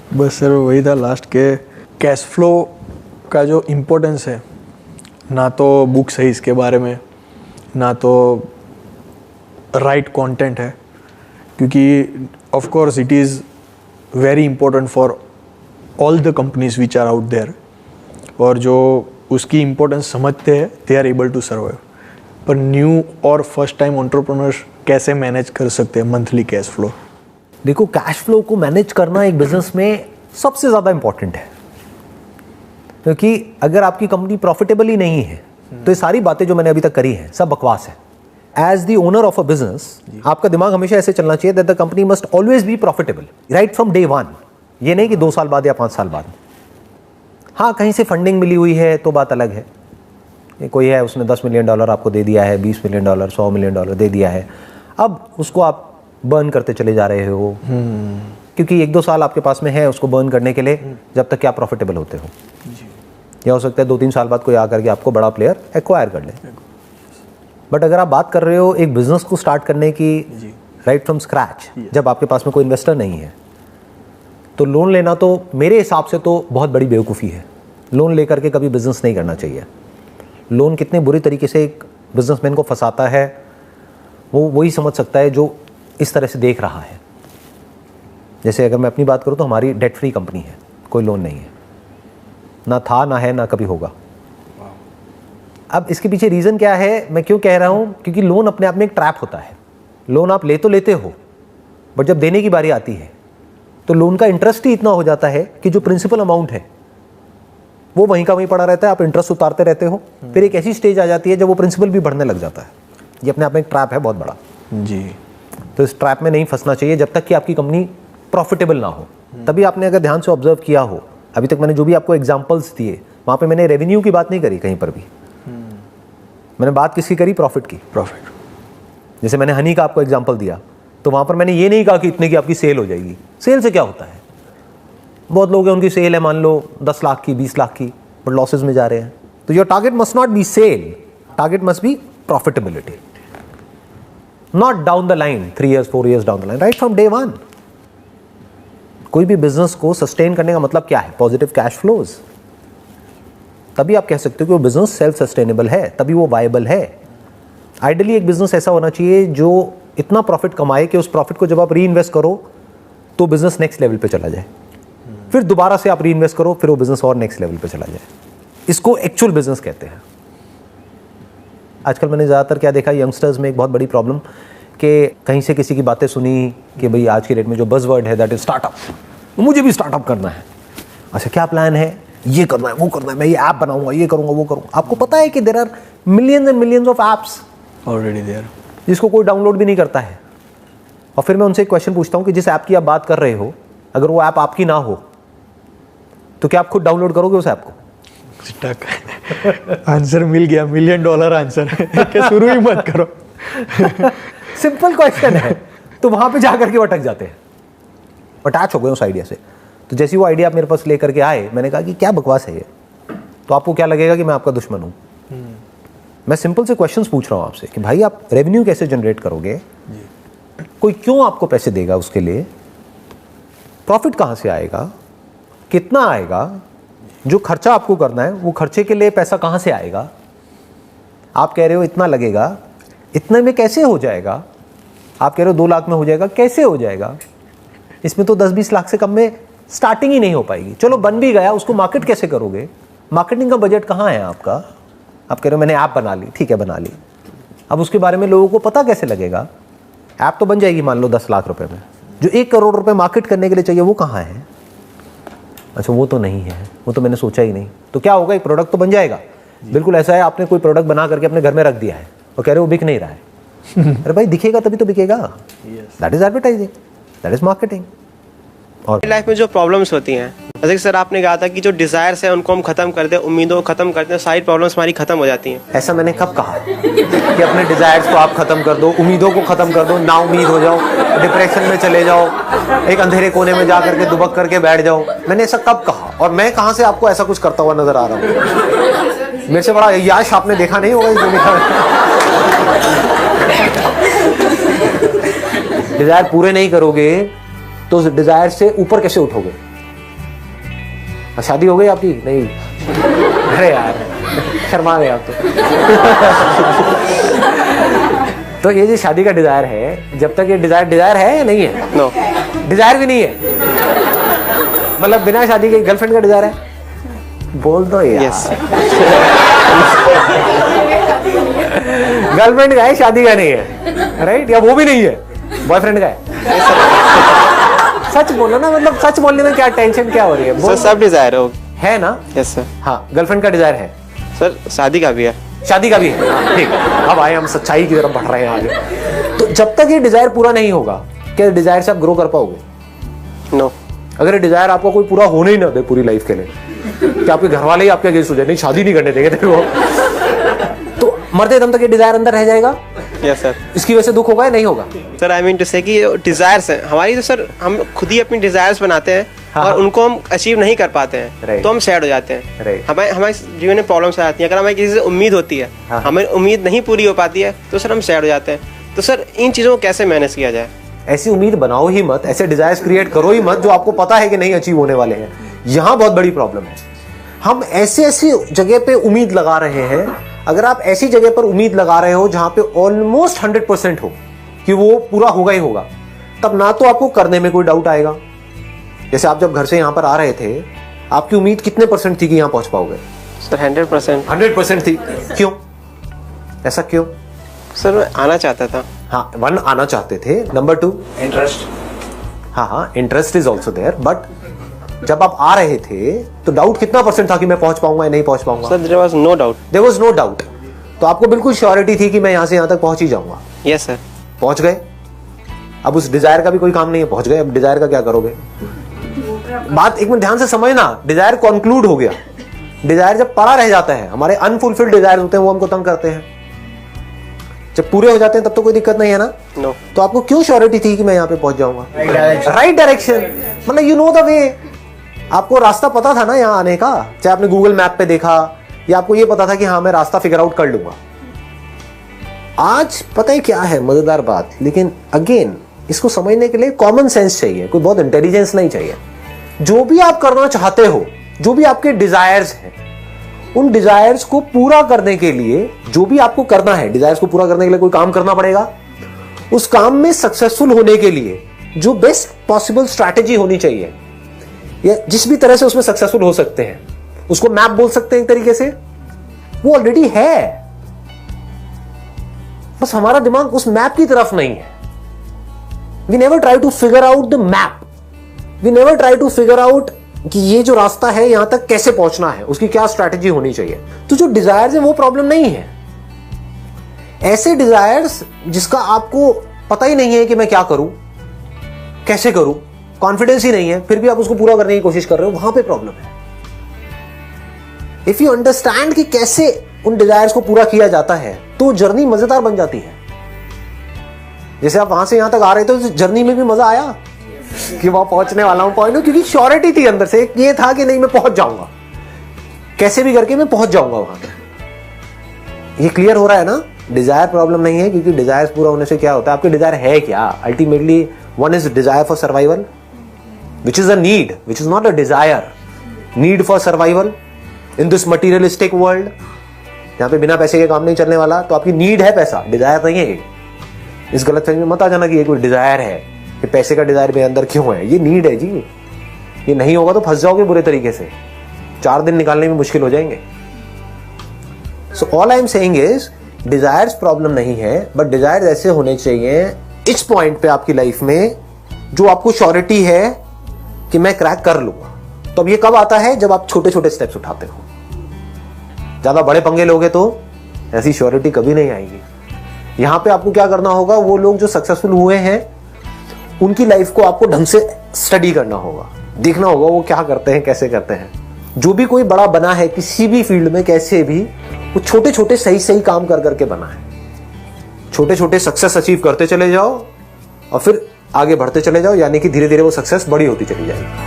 बस सर वही था लास्ट के कैश फ्लो का जो इम्पोर्टेंस है, ना तो बुक्स है इसके बारे में, ना तो राइट कंटेंट है, क्योंकि of course it is very important for all the companies which are out there, और जो उसकी इम्पोर्टेंस समझते हैं they are able to survive. पर न्यू और फर्स्ट टाइम एंटरप्रेन्योर्स कैसे मैनेज कर सकते हैं मंथली कैश फ्लो? देखो, कैश फ्लो को मैनेज करना एक बिजनेस में सबसे ज़्यादा इंपॉर्टेंट है, क्योंकि अगर आपकी कंपनी प्रॉफिटेबल ही नहीं है तो ये सारी बातें जो मैंने अभी तक करी हैं सब बकवास है। As the owner of a business आपका दिमाग हमेशा ऐसे चलना चाहिए that the company must always be profitable right from day one. ये नहीं कि 2 साल बाद या 5 साल बाद। हाँ, कहीं से फंडिंग मिली हुई है तो बात अलग है, ये कोई है उसने $10 मिलियन आपको दे दिया है, $20 मिलियन, $100 मिलियन दे दिया है, अब उसको आप बर्न करते चले जा रहे हो, क्योंकि 1-2 साल आपके पास में है उसको बर्न करने के लिए, जब तक कि आप प्रॉफिटेबल होते हो। या हो सकता है 2-3 साल बाद कोई आकर के आपको बड़ा प्लेयर एक्वायर कर ले। बट अगर आप बात कर रहे हो एक बिजनेस को स्टार्ट करने की राइट फ्रॉम स्क्रैच, जब आपके पास में कोई इन्वेस्टर नहीं है, तो लोन लेना तो मेरे हिसाब से तो बहुत बड़ी बेवकूफ़ी है। लोन लेकर के कभी बिजनेस नहीं करना चाहिए। लोन कितने बुरी तरीके से एक बिजनेसमैन को फंसाता है वो वही समझ सकता है जो इस तरह से देख रहा है। जैसे अगर मैं अपनी बात करूं तो हमारी डेट फ्री कंपनी है, कोई लोन नहीं है, ना था, ना है, ना कभी होगा। अब इसके पीछे रीज़न क्या है, मैं क्यों कह रहा हूं, क्योंकि लोन अपने आप में एक ट्रैप होता है। लोन आप ले तो लेते हो, बट जब देने की बारी आती है तो लोन का इंटरेस्ट ही इतना हो जाता है कि जो प्रिंसिपल अमाउंट है वो वहीं का वहीं पड़ा रहता है, आप इंटरेस्ट उतारते रहते हो। फिर एक ऐसी स्टेज आ जाती है जब वो प्रिंसिपल भी बढ़ने लग जाता है। ये अपने आप में एक ट्रैप है बहुत बड़ा जी। तो इस ट्रैप में नहीं फंसना चाहिए जब तक कि आपकी कंपनी प्रॉफिटेबल ना हो। तभी आपने अगर ध्यान से ऑब्जर्व किया हो, अभी तक मैंने जो भी आपको एग्जांपल्स दिए वहाँ पे मैंने रेवेन्यू की बात नहीं करी कहीं पर भी। मैंने बात किसकी करी? प्रॉफिट की। प्रॉफिट। जैसे मैंने हनी का आपको एग्जांपल दिया तो वहाँ पर मैंने ये नहीं कहा कि इतने की आपकी सेल हो जाएगी। सेल से क्या होता है? बहुत लोग हैं उनकी सेल है मान लो 10 लाख की, 20 लाख की, बट लॉसेज में जा रहे हैं। तो your target must not be sale, target must be profitability, not down the line 3 years 4 years down the line, right from day one. कोई भी बिजनेस को सस्टेन करने का मतलब क्या है? Positive cash flows. तभी आप कह सकते हो कि वो बिजनेस सेल्फ सस्टेनेबल है, तभी वो वायबल है। आइडियली एक बिजनेस ऐसा होना चाहिए जो इतना प्रॉफिट कमाए कि उस प्रॉफिट को जब आप री इन्वेस्ट करो तो बिजनेस नेक्स्ट लेवल पे चला जाए, फिर दोबारा से आप री इन्वेस्ट करो, फिर वो बिजनेस और नेक्स्ट लेवल पे चला जाए। इसको एक्चुअल बिजनेस कहते हैं। आजकल मैंने ज़्यादातर क्या देखा, यंगस्टर्स में एक बहुत बड़ी प्रॉब्लम कि कहीं से किसी की बातें सुनी कि भाई आज के डेट में जो बज़वर्ड है दैट इज स्टार्टअप, मुझे भी स्टार्टअप करना है। अच्छा, क्या प्लान है? ये करना है, वो करना है, मैं ये ऐप बनाऊंगा, ये करूंगा, वो करूंगा। आपको पता है कि there are millions and millions of apps already there, जिसको कोई डाउनलोड भी नहीं करता है। और फिर मैं उनसे एक क्वेश्चन पूछता हूँ कि जिस ऐप की आप बात कर रहे हो, अगर वो ऐप आपकी ना हो तो क्या आप खुद डाउनलोड करोगे उस ऐप को? स्टक। आंसर मिल गया, $1 मिलियन आंसर। क्या शुरू ही मत करो। सिंपल क्वेश्चन है। तो वहां पे जाकर के अटक जाते हैं, अटैच हो गए उस आइडिया से। तो जैसे वो आइडिया आप मेरे पास लेकर के आए, मैंने कहा कि क्या बकवास है ये, तो आपको क्या लगेगा कि मैं आपका दुश्मन हूं? मैं सिंपल से क्वेश्चंस पूछ रहा हूं आपसे कि भाई आप रेवेन्यू कैसे जनरेट करोगे, कोई क्यों आपको पैसे देगा उसके लिए, प्रॉफिट कहां से आएगा, कितना आएगा, जो खर्चा आपको करना है वो खर्चे के लिए पैसा कहां से आएगा। आप कह रहे हो इतना लगेगा, इतने में कैसे हो जाएगा? आप कह रहे हो 2 लाख में हो जाएगा, कैसे हो जाएगा? इसमें तो 10-20 लाख से कम में स्टार्टिंग ही नहीं हो पाएगी। चलो बन भी गया, उसको मार्केट कैसे करोगे? मार्केटिंग का बजट कहाँ है आपका? आप कह रहे हो मैंने ऐप बना ली, ठीक है बना ली, अब उसके बारे में लोगों को पता कैसे लगेगा? ऐप तो बन जाएगी मान लो 10 लाख रुपए में, जो 1 करोड़ रुपए मार्केट करने के लिए चाहिए वो कहाँ है? अच्छा, वो तो नहीं है, वो तो मैंने सोचा ही नहीं। तो क्या होगा? एक प्रोडक्ट तो बन जाएगा। बिल्कुल ऐसा है, आपने कोई प्रोडक्ट बना करके अपने घर में रख दिया है और कह रहे हो बिक नहीं रहा है। अरे भाई दिखेगा तभी तो बिकेगा। That is advertising, that is marketing. और लाइफ में जो प्रॉब्लम्स होती हैं, जैसे कि सर आपने कहा था कि जो डिजायर्स हैं उनको हम खत्म कर दें, उम्मीदों को खत्म कर दें, सारी प्रॉब्लम्स हमारी खत्म हो जाती हैं। ऐसा मैंने कब कहा कि अपने डिजायर्स को आप खत्म कर दो, उम्मीदों को खत्म कर दो, ना उम्मीद हो जाओ, डिप्रेशन में चले जाओ, एक अंधेरे कोने में जा करके दुबक करके बैठ जाओ? मैंने ऐसा कब कहा? और मैं कहां से आपको ऐसा कुछ करता हुआ नजर आ रहा हूं? मेरे से बड़ा यश आपने देखा नहीं होगा इस दुनिया में। डिजायर पूरे नहीं करोगे तो डिजायर से ऊपर कैसे उठोगे? शादी हो गई आपकी? नहीं? अरे यार शर्मा गए आप तो ये जो शादी का डिजायर है, जब तक ये डिजायर है या नहीं है? नो, डिजायर भी नहीं है, मतलब बिना शादी के गर्लफ्रेंड का डिजायर है? बोल दो यार। यस। गर्लफ्रेंड का है, शादी का नहीं है, राइट? या वो भी नहीं है, बॉयफ्रेंड का है? सच बोलो ना, मतलब सच बोलने में क्या टेंशन क्या हो रही है? सर सब डिजायर है ना? Yes sir. हाँ, गर्लफ्रेंड का डिजायर है, सर शादी का भी है। शादी का भी है। हाँ, ठीक है, अब आए हम सच्चाई की तरफ बढ़ रहे हैं आगे। तो जब तक ये डिजायर पूरा नहीं होगा, क्या डिजायर से आप ग्रो कर पाओगे? नो। अगर ये डिजायर आपको कोई पूरा होने ही ना दे पूरी लाइफ के लिए, कि आपके घर वाले ही आपके अगेंस्ट हो जाए, नहीं शादी नहीं करने देंगे तेरे को, तो मरते दम तक ये डिजायर अंदर रह जाएगा। Yes sir. इसकी वजह से दुख होगा या नहीं होगा? सर आई मीन टू से कि डिजायर्स हैं हमारी, तो सर हम खुद ही अपनी डिजायर्स बनाते हैं। हाँ, और हाँ। उनको हम अचीव नहीं कर पाते हैं, Right. तो हम सैड हो जाते हैं। Right. हमारे जीवन में प्रॉब्लम्स आती हैं। अगर हमें किसी से उम्मीद होती है, हाँ। हमें उम्मीद नहीं पूरी हो पाती है, तो सर हम सैड हो जाते हैं। तो सर इन चीज़ों को कैसे मैनेज किया जाए? ऐसी उम्मीद बनाओ ही मत, ऐसे डिजायर्स क्रिएट करो ही मत जो आपको पता है कि नहीं अचीव होने वाले हैं। यहां बहुत बड़ी प्रॉब्लम है। हम ऐसी जगह पे उम्मीद लगा रहे हैं। अगर आप ऐसी जगह पर उम्मीद लगा रहे हो जहां पे ऑलमोस्ट 100% हो कि वो पूरा होगा ही होगा, तब ना तो आपको करने में कोई डाउट आएगा। जैसे आप जब घर से यहां पर आ रहे थे, आपकी उम्मीद कितने % थी कि यहां पहुंच पाओगे? सर 100%। 100% थी। क्यों? ऐसा क्यों? सर मैं आना चाहता था। हाँ, 1 आना चाहते थे, नंबर 2 इंटरेस्ट। हाँ, interest is also there, but जब आप आ रहे थे तो डाउट कितना % था कि मैं पहुंच पाऊंगा या नहीं पहुंच पाऊंगा? Sir there was no doubt. There was no doubt. तो आपको बिल्कुल श्योरिटी थी कि मैं यहां से यहां तक पहुंच ही जाऊंगा। Yes sir. पहुंच गए। अब उस डिजायर का भी कोई काम नहीं है, पहुंच गए, अब डिजायर का क्या करोगे? बात एक मिनट ध्यान से समझना। डिजायर कंक्लूड हो गया। डिजायर जब पड़ा रह जाता है, हमारे अनफुलफिल्ड डिजायर होते हैं, वो हमको तंग करते हैं। जब पूरे हो जाते हैं तब तो कोई दिक्कत नहीं है ना? नो। तो आपको क्यों श्योरिटी थी कि मैं यहां पे पहुंच जाऊंगा? राइट डायरेक्शन, मतलब यू नो द वे। आपको रास्ता पता था ना यहां आने का, चाहे आपने गूगल मैप पे देखा या आपको ये पता था कि हाँ मैं रास्ता फिगर आउट कर लूंगा। आज पता है क्या है मजेदार बात, लेकिन अगेन इसको समझने के लिए कॉमन सेंस चाहिए, कोई बहुत इंटेलिजेंस नहीं चाहिए। जो भी आप करना चाहते हो, जो भी आपके डिजायर्स हैं, उन डिजायर्स को पूरा करने के लिए जो भी आपको करना है, डिजायर्स को पूरा करने के लिए कोई काम करना पड़ेगा। उस काम में सक्सेसफुल होने के लिए जो बेस्ट पॉसिबल स्ट्रैटेजी होनी चाहिए, या जिस भी तरह से उसमें सक्सेसफुल हो सकते हैं, उसको मैप बोल सकते हैं एक तरीके से, वो ऑलरेडी है। बस हमारा दिमाग उस मैप की तरफ नहीं है। We never try to figure out the map. We never try to figure out कि ये जो रास्ता है यहां तक कैसे पहुंचना है, उसकी क्या स्ट्रैटेजी होनी चाहिए। तो जो डिजायर्स है वो प्रॉब्लम नहीं है। ऐसे डिजायर्स जिसका आपको पता ही नहीं है कि मैं क्या करूं, कैसे करूं, कॉन्फिडेंस ही नहीं है, फिर भी आप उसको पूरा करने की कोशिश कर रहे हो, वहां पे प्रॉब्लम है। इफ यू अंडरस्टैंड कि कैसे उन डिजायर्स को पूरा किया जाता है, तो जर्नी मजेदार बन जाती है। जैसे आप वहां से यहां तक आ रहे थे, तो जर्नी में भी मजा आया कि वहां पहुंचने वाला हूं पॉइंट, क्योंकि श्योरिटी थी अंदर से, ये था कि नहीं मैं पहुंच जाऊंगा, कैसे भी करके मैं पहुंच जाऊंगा वहां पे। ये क्लियर हो रहा है ना? डिजायर प्रॉब्लम नहीं है, क्योंकि डिजायर पूरा होने से क्या होता है, आपके डिजायर है क्या ultimately? One is desire for survival, which is a need, which is not a desire. Need for survival in this materialistic world, जहां पे बिना पैसे के काम नहीं चलने वाला। तो आपकी नीड है पैसा, डिजायर नहीं है। इस गलतफहमी में मत आ जाना कि ये कोई डिजायर है, कि पैसे का डिजायर मेरे अंदर क्यों है। ये नीड है जी। ये नहीं होगा तो फंस जाओगे बुरे तरीके से, 4 दिन निकालने में मुश्किल हो जाएंगे। So all I am saying is, desires problem नहीं है, बट डिजायर्स ऐसे होने चाहिए इस पॉइंट पे आपकी लाइफ में जो आपको श्योरिटी है कि मैं क्रैक कर लूंगा। तो अब ये कब आता है? जब आप छोटे छोटे स्टेप्स उठाते हो। ज्यादा बड़े पंगे लोगे तो ऐसी श्योरिटी कभी नहीं आएगी। यहां पे आपको क्या करना होगा, वो लोग जो सक्सेसफुल हुए हैं उनकी लाइफ को आपको ढंग से स्टडी करना होगा, देखना होगा वो क्या करते हैं, कैसे करते हैं। जो भी कोई बड़ा बना है किसी भी फील्ड में, कैसे भी, वो छोटे छोटे सही सही काम कर करके बना है। छोटे छोटे सक्सेस अचीव करते चले जाओ और फिर आगे बढ़ते चले जाओ, यानी कि धीरे धीरे वो सक्सेस बड़ी होती चली जाएगी।